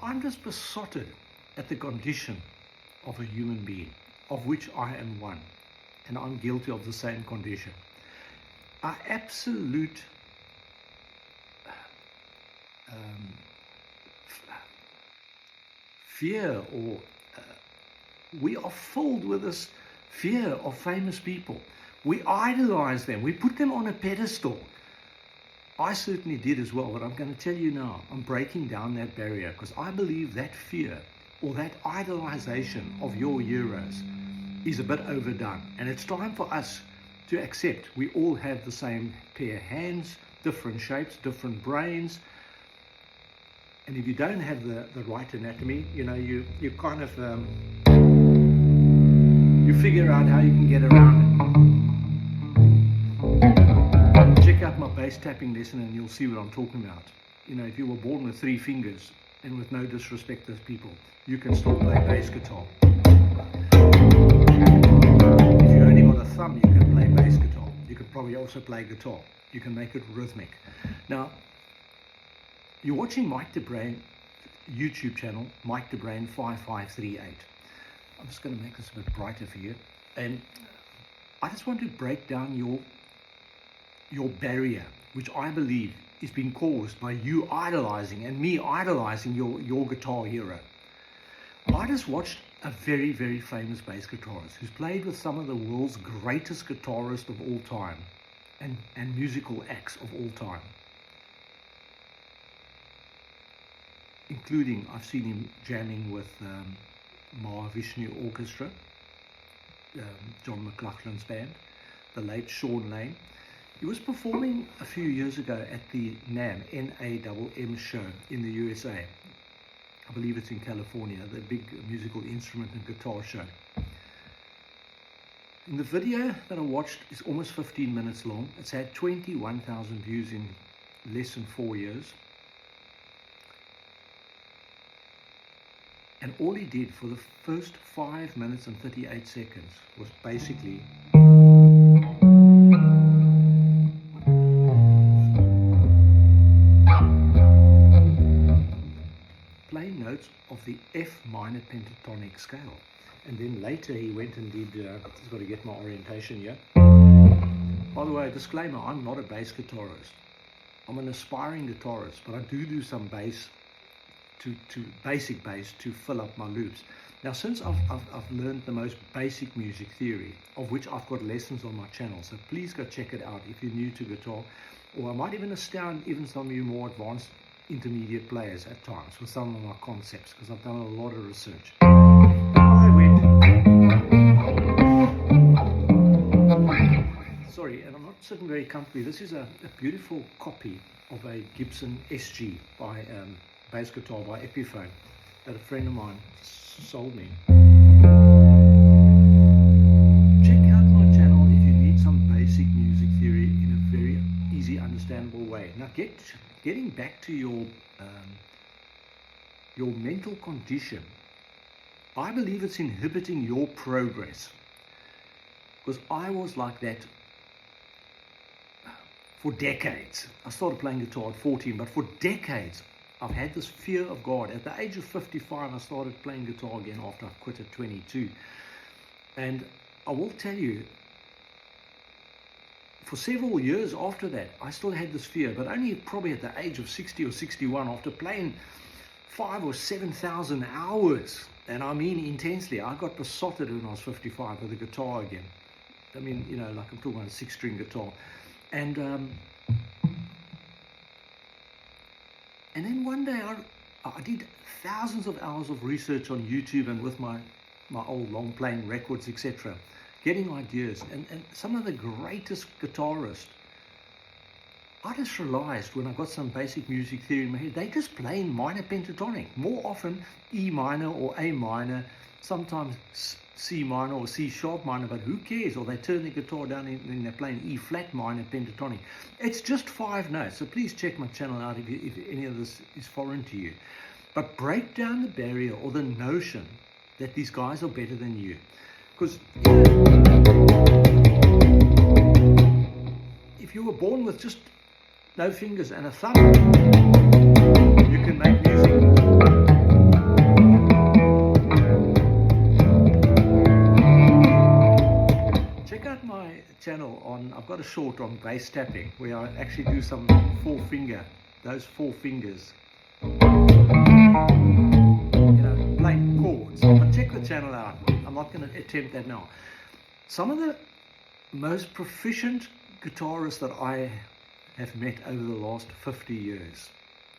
I'm just besotted at the condition of a human being, of which I am one, and I'm guilty of the same condition. Our absolute fear, or we are filled with this fear of famous people. We idolize them. We put them on a pedestal. I certainly did as well, but I'm going to tell you now, I'm breaking down that barrier, because I believe that fear or that idolization of your heroes is a bit overdone. And it's time for us to accept we all have the same pair of hands, different shapes, different brains. And if you don't have the right anatomy, you know, you kind of, you figure out how you can get around it. Check out my bass tapping lesson and you'll see what I'm talking about. You know, if you were born with 3 fingers, and with no disrespect to those people, you can still play bass guitar. If you only got a thumb, you can play bass guitar. You could probably also play guitar. You can make it rhythmic. Now, you're watching Mike DeBrain YouTube channel, Mike DeBrain 5538. I'm just going to make this a bit brighter for you. And I just want to break down your barrier, which I believe is being caused by you idolizing and me idolizing your guitar hero. I just watched a very, very famous bass guitarist who's played with some of the world's greatest guitarists of all time and musical acts of all time. Including, I've seen him jamming with Mahavishnu Orchestra, John McLaughlin's band, the late Sean Lane. He was performing a few years ago at the NAMM, N-A-M-M show in the USA. I believe it's in California, the big musical instrument and guitar show. And the video that I watched is almost 15 minutes long. It's had 21,000 views in less than 4 years. And all he did for the first 5 minutes and 38 seconds was basically play notes of the F minor pentatonic scale. And then later he went and did, just got to get my orientation here. By the way, disclaimer, I'm not a bass guitarist. I'm an aspiring guitarist, but I do some bass, to basic bass to fill up my loops. Now, since I've learned the most basic music theory, of which I've got lessons on my channel, so please go check it out if you're new to guitar, or I might even astound even some of you more advanced intermediate players at times with some of my concepts, because I've done a lot of research. Sorry, and I'm not sitting very comfortably. This is a beautiful copy of a Gibson SG by bass guitar by Epiphone that a friend of mine sold me. Check out my channel if you need some basic music theory in a very easy, understandable way. Now, getting back to your mental condition, I believe it's inhibiting your progress, because I was like that for decades. I started playing guitar at 14, but for decades I've had this fear of God. At the age of 55, I started playing guitar again after I quit at 22. And I will tell you, for several years after that, I still had this fear, but only probably at the age of 60 or 61, after playing 5,000 or 7,000 hours, and I mean intensely. I got besotted when I was 55 with a guitar again. I mean, you know, like I'm talking about a 6-string guitar. And then one day I did thousands of hours of research on YouTube and with my old long playing records, etc., getting ideas. And some of the greatest guitarists, I just realized when I got some basic music theory in my head, they just play in minor pentatonic, more often E minor or A minor, sometimes C minor or C sharp minor, but who cares? Or they turn the guitar down and they're playing E flat minor pentatonic. It's just 5 notes, so please check my channel out if any of this is foreign to you. But break down the barrier or the notion that these guys are better than you. Because if you were born with just no fingers and a thumb, you can make music. a short on bass tapping where I actually do some those 4 fingers, playing chords. But check the channel out. I'm not going to attempt that now. Some of the most proficient guitarists that I have met over the last 50 years.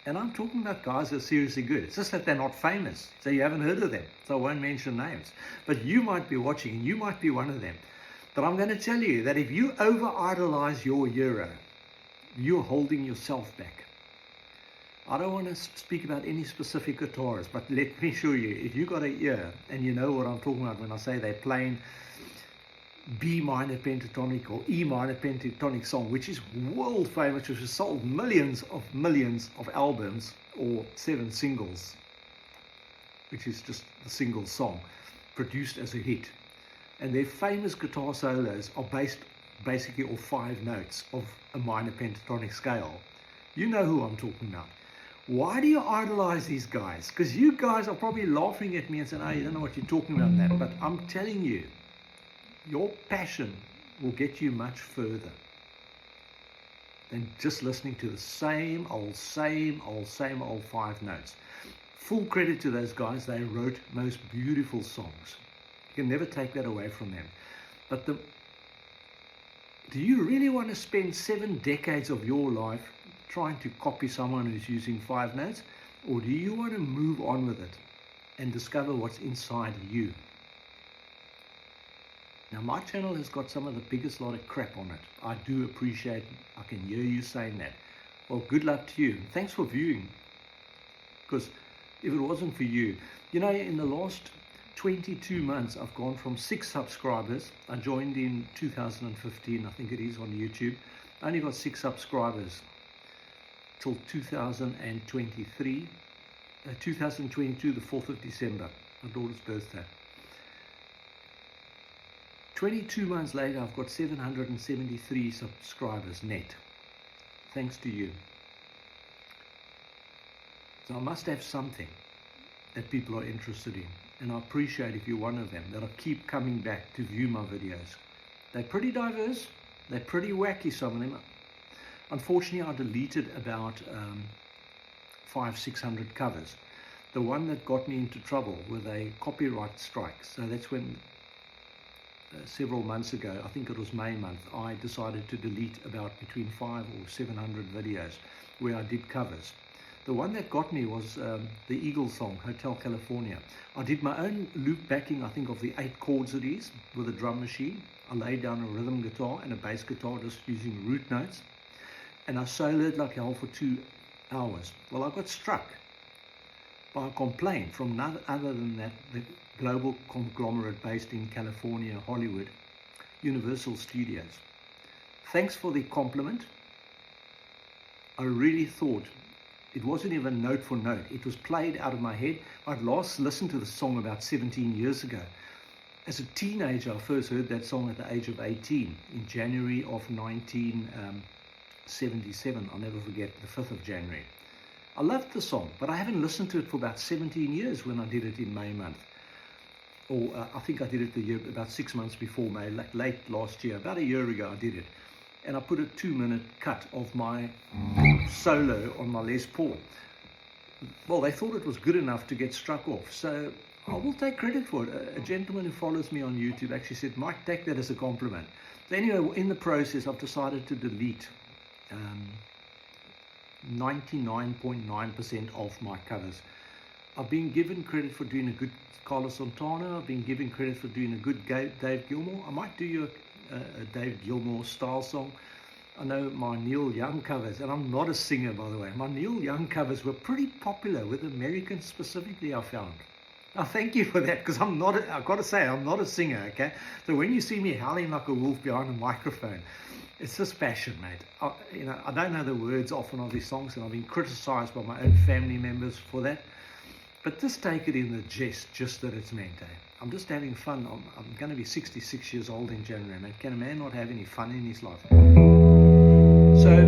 And I'm talking about guys that are seriously good. It's just that they're not famous, so you haven't heard of them. So I won't mention names. But you might be watching, and you might be one of them. But I'm going to tell you that if you over-idolize your hero, you're holding yourself back. I don't want to speak about any specific guitarist, but let me assure you, if you got an ear and you know what I'm talking about when I say they're playing B minor pentatonic or E minor pentatonic song, which is world famous, which has sold millions of albums, or 7 singles, which is just the single song produced as a hit. And their famous guitar solos are based basically off 5 notes of a minor pentatonic scale. You know who I'm talking about. Why do you idolize these guys? Because you guys are probably laughing at me and saying, oh, you don't know what you're talking about, that. But I'm telling you, your passion will get you much further than just listening to the same old 5 notes. Full credit to those guys. They wrote most beautiful songs. You can never take that away from them. But do you really want to spend 7 decades of your life trying to copy someone who's using 5 notes? Or do you want to move on with it and discover what's inside you? Now, my channel has got some of the biggest lot of crap on it. I do appreciate, I can hear you saying that. Well, good luck to you. Thanks for viewing. Because if it wasn't for you, in the last 22 months, I've gone from 6 subscribers. I joined in 2015, I think it is, on YouTube. I only got 6 subscribers till 2022, the 4th of December, my daughter's birthday. 22 months later, I've got 773 subscribers net, thanks to you. So I must have something that people are interested in. And I appreciate if you're one of them, that'll keep coming back to view my videos. They're pretty diverse, they're pretty wacky, some of them. Unfortunately, I deleted about 500-600 covers. The one that got me into trouble with a copyright strike. So that's when, several months ago, I think it was May month, I decided to delete about between 500 or 700 videos where I did covers. The one that got me was the Eagles song, Hotel California. I did my own loop backing, I think, of the 8 chords it is, with a drum machine. I laid down a rhythm guitar and a bass guitar just using root notes. And I soloed like hell for 2 hours. Well, I got struck by a complaint from none other than that, the global conglomerate based in California, Hollywood, Universal Studios. Thanks for the compliment. I really thought it wasn't even note for note. It was played out of my head. I'd last listened to the song about 17 years ago. As a teenager, I first heard that song at the age of 18 in January of 1977. I'll never forget, the 5th of January. I loved the song, but I haven't listened to it for about 17 years when I did it in May month. Or I think I did it the year, about 6 months before May, like late last year. About a year ago I did it. And I put a 2-minute cut of my solo on my Les Paul. Well, they thought it was good enough to get struck off. So I will take credit for it. A gentleman who follows me on YouTube actually said, Mike, take that as a compliment. So anyway, in the process, I've decided to delete 99.9% of my covers. I've been given credit for doing a good Carlos Santana. I've been given credit for doing a good Dave Gilmour. I might do you a Dave Gilmour style song. I know my Neil Young covers, and I'm not a singer, by the way. My Neil Young covers were pretty popular with Americans specifically, I found. Now, thank you for that, because I've got to say, I'm not a singer, okay? So when you see me howling like a wolf behind a microphone, it's just passion, mate. I don't know the words often of these songs, and I've been criticized by my own family members for that. But just take it in the just that it's meant, eh? I'm just having fun. I'm going to be 66 years old in January, mate. Can a man not have any fun in his life? So,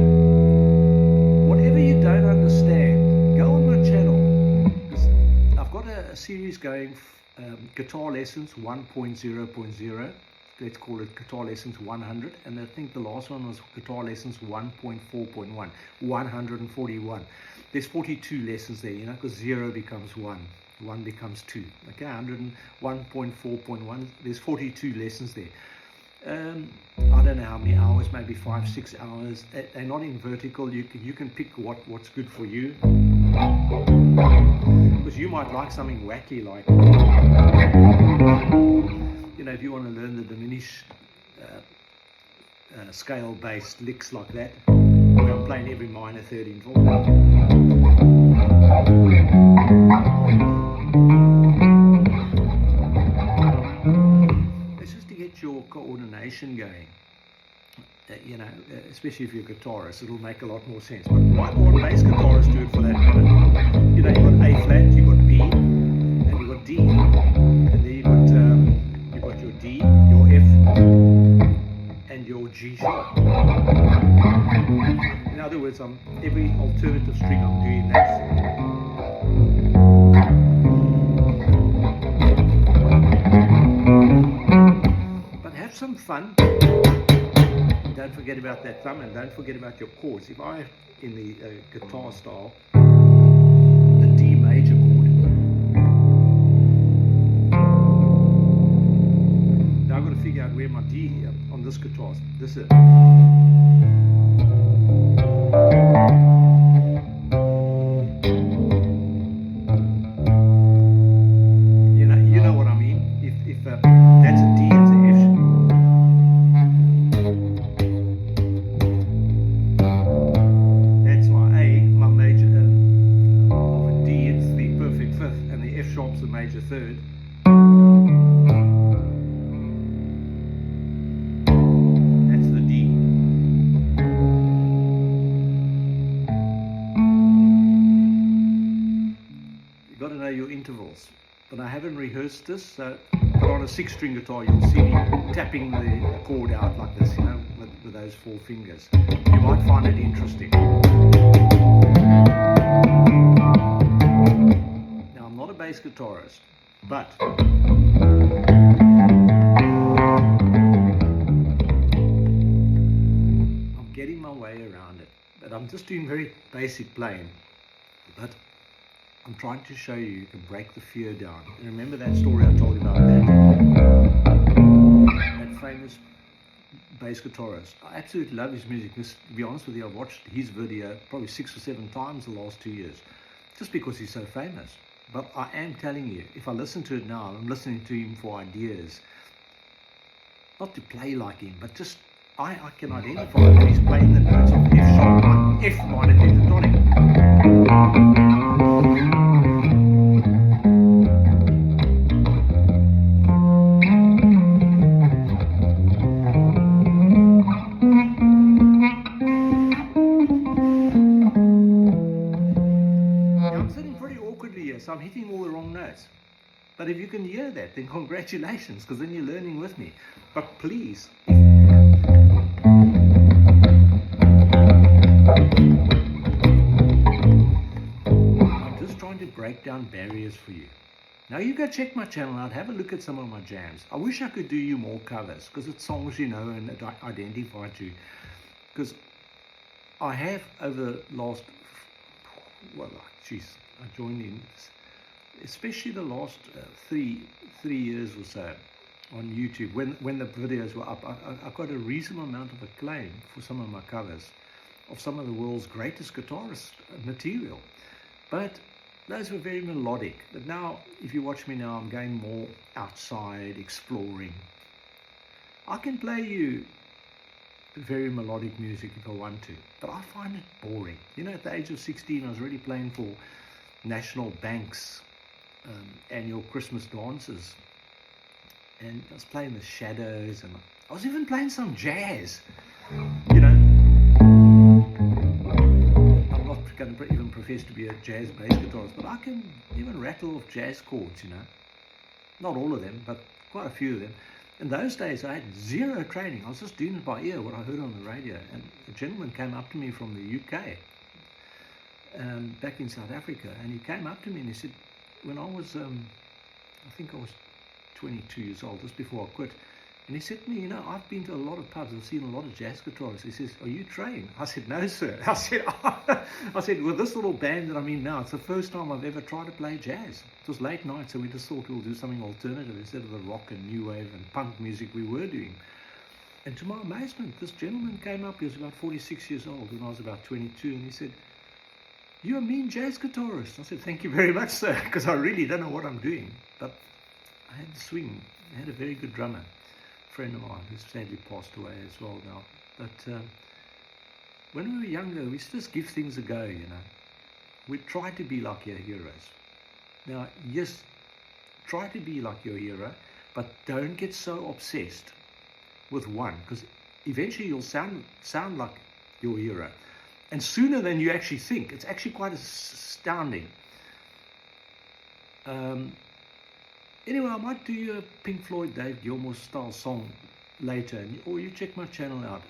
whatever you don't understand, go on my channel. I've got a series going, Guitar Lessons 1.0.0. let's call it Guitar Lessons 100, and I think the last one was Guitar Lessons 1.4.1, 141. There's 42 lessons there, you know, because 0 becomes 1, 1 becomes 2. Okay, 101.4.1, there's 42 lessons there. I don't know how many hours, maybe 5-6 hours. They're not in vertical. You can pick what's good for you, because you might like something wacky, like, you know, if you want to learn the diminished scale-based licks like that, where I'm playing every minor third in 4. It's just to get your coordination going. You know, especially if you're a guitarist, it'll make a lot more sense. But why can't bass guitarists do it for that matter? You know, you've got A flat, you've got B, and you've got D, and then you've got your D, your F, and your G sharp. In other words, every alternative string I'm doing that. But have some fun. Don't forget about that thumb, and don't forget about your chords. If I, in the guitar style, the D major chord. Now I've got to figure out where my D here on this guitar. This is. You know what I mean. If that's a D, it's an F. The major third. That's the D. You've got to know your intervals. But I haven't rehearsed this, so but on a 6-string guitar you'll see me tapping the chord out like this, you know, with those 4 fingers. You might find it interesting. Not a bass guitarist, but I'm getting my way around it. But I'm just doing very basic playing. But I'm trying to show you can break the fear down. And remember that story I told you about that famous bass guitarist. I absolutely love his music. To be honest with you, I've watched his video probably 6 or 7 times the last 2 years, just because he's so famous. But I am telling you, if I listen to it now, I'm listening to him for ideas. Not to play like him, but just, I can identify that he's playing the notes of F sharp, F minor pentatonic. So I'm hitting all the wrong notes. But if you can hear that, then congratulations, because then you're learning with me. But please, I'm just trying to break down barriers for you. Now you go check my channel out, have a look at some of my jams. I wish I could do you more covers, because it's songs you know and that I identify to. Because I have over the last, well, geez, I joined in, especially the last 3 years or so on YouTube, when the videos were up, I got a reasonable amount of acclaim for some of my covers of some of the world's greatest guitarist material. But those were very melodic. But now, if you watch me now, I'm going more outside, exploring. I can play you very melodic music if I want to, but I find it boring. You know, at the age of 16, I was already playing for National Bank's annual Christmas dances, and I was playing the Shadows, and I was even playing some jazz. You know, I'm not going to even profess to be a jazz bass guitarist, but I can even rattle off jazz chords, you know. Not all of them, but quite a few of them. In those days, I had zero training. I was just doing it by ear, what I heard on the radio. And a gentleman came up to me from the UK, back in South Africa, and he came up to me and he said, when I was, I think I was 22 years old, just before I quit, And he said to me, you know, I've been to a lot of pubs, I've seen a lot of jazz guitarists. He says, are you trained? I said, no, sir. I said, with this little band that I'm in now, it's the first time I've ever tried to play jazz. It was late night, so we just thought we'll do something alternative instead of the rock and new wave and punk music we were doing. And to my amazement, this gentleman came up, he was about 46 years old when I was about 22, and he said, you're a mean jazz guitarist. I said, thank you very much, sir, because I really don't know what I'm doing. But I had the swing. I had a very good drummer, friend of mine, who's sadly passed away as well now. But when we were younger, we just give things a go, you know. We try to be like your heroes. Now, yes, try to be like your hero, but don't get so obsessed with one, because eventually you'll sound like your hero. And sooner than you actually think. It's actually quite astounding. Anyway, I might do you a Pink Floyd, Dave Gilmour style song later, or you check my channel out.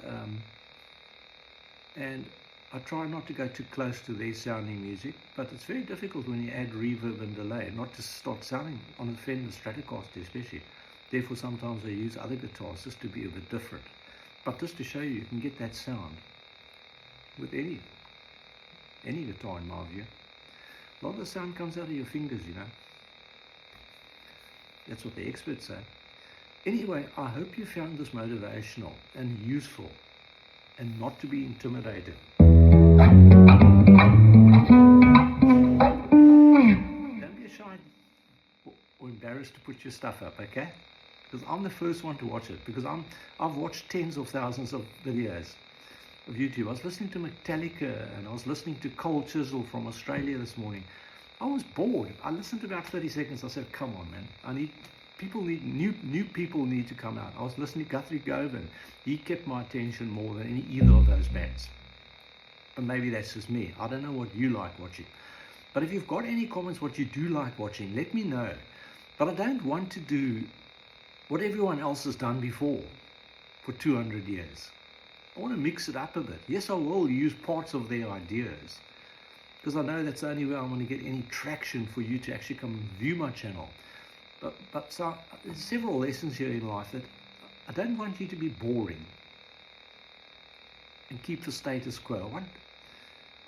And I try not to go too close to their sounding music, but it's very difficult when you add reverb and delay, not to start sounding on a Fender Stratocaster especially. Therefore, sometimes I use other guitars just to be a bit different. But just to show you, you can get that sound with any guitar in my view. A lot of the sound comes out of your fingers, you know. That's what the experts say. Anyway, I hope you found this motivational and useful, and not to be intimidated. Don't be shy or embarrassed to put your stuff up, okay? Because I'm the first one to watch it, because I've watched tens of thousands of videos of YouTube. I was listening to Metallica, and I was listening to Cole Chisel from Australia this morning. I was bored. I listened to about 30 seconds. I said, come on, man. New people need to come out. I was listening to Guthrie Govan. He kept my attention more than either of those bands. But maybe that's just me. I don't know what you like watching. But if you've got any comments what you do like watching, let me know. But I don't want to do what everyone else has done before for 200 years. I want to mix it up a bit. Yes, I will use parts of their ideas, because I know that's the only way I'm going to get any traction for you to actually come and view my channel. But so there's several lessons here in life that I don't want you to be boring and keep the status quo.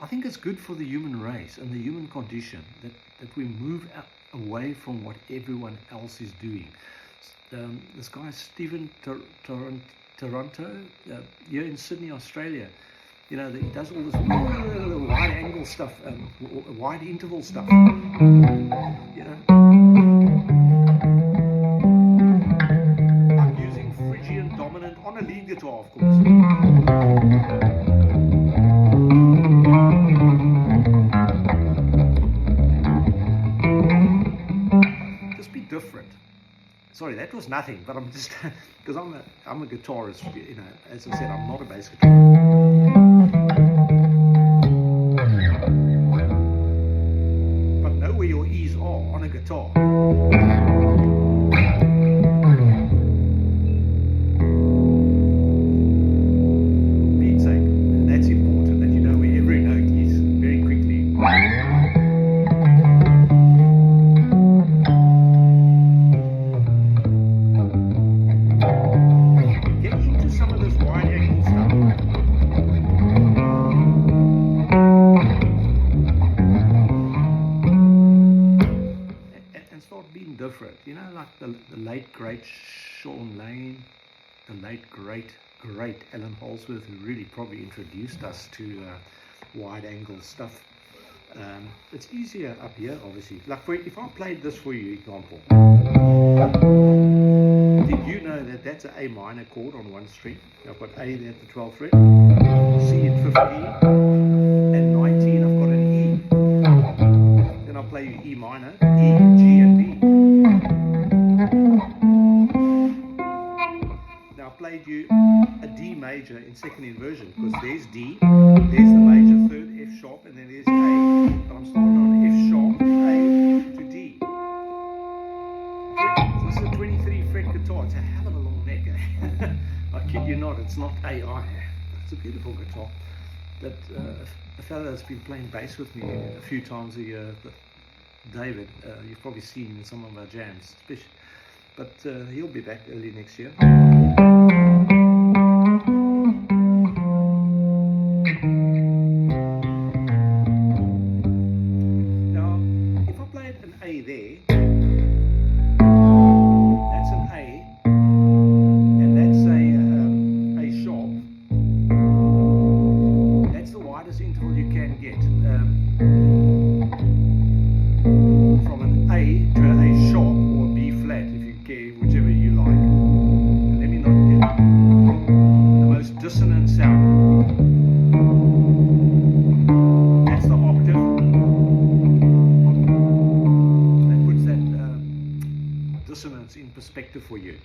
I think it's good for the human race and the human condition that we move away from what everyone else is doing. This guy, Stephen Toronto, here in Sydney, Australia, you know, he does all this wide angle stuff, wide interval stuff, you know. I'm using Phrygian dominant on a lead guitar, of course. Just be different. Sorry, that was nothing, but I'm just, because I'm a guitarist, you know, as I said, I'm not a bass guitarist. But know where your E's are on a guitar. For Pete's sake, and that's important, that you know where every note is very quickly. Get into some of this wide angle stuff. And start being different. You know, like the late great Sean Lane, the late great Alan Holsworth, who really probably introduced us to wide angle stuff. It's easier up here, obviously. Like if I played this for you, example. Did you know that that's an A minor chord on one string? I've got A there at the 12th fret, C at 15, and 19 I've got an E. Then I'll play you E minor, E, G and B. Now I played you a D major in second inversion, because there's D, there's the major third, F sharp, and then there's A. But I'm starting on F sharp, A to D. This is a 23 fret guitar. It's a hell of a long neck. Eh? I kid you not, it's not AI. It's a beautiful guitar. But a fellow that's been playing bass with me a few times a year, David, you've probably seen in some of our jams, especially. But he'll be back early next year. A there. That's an A, and that's a sharp. That's the widest interval you can get. From an A to a sharp or a B flat, if you care, whichever you like. Let me not get the most dissonant sound. That's the octave. That puts that dissonance in perspective for you.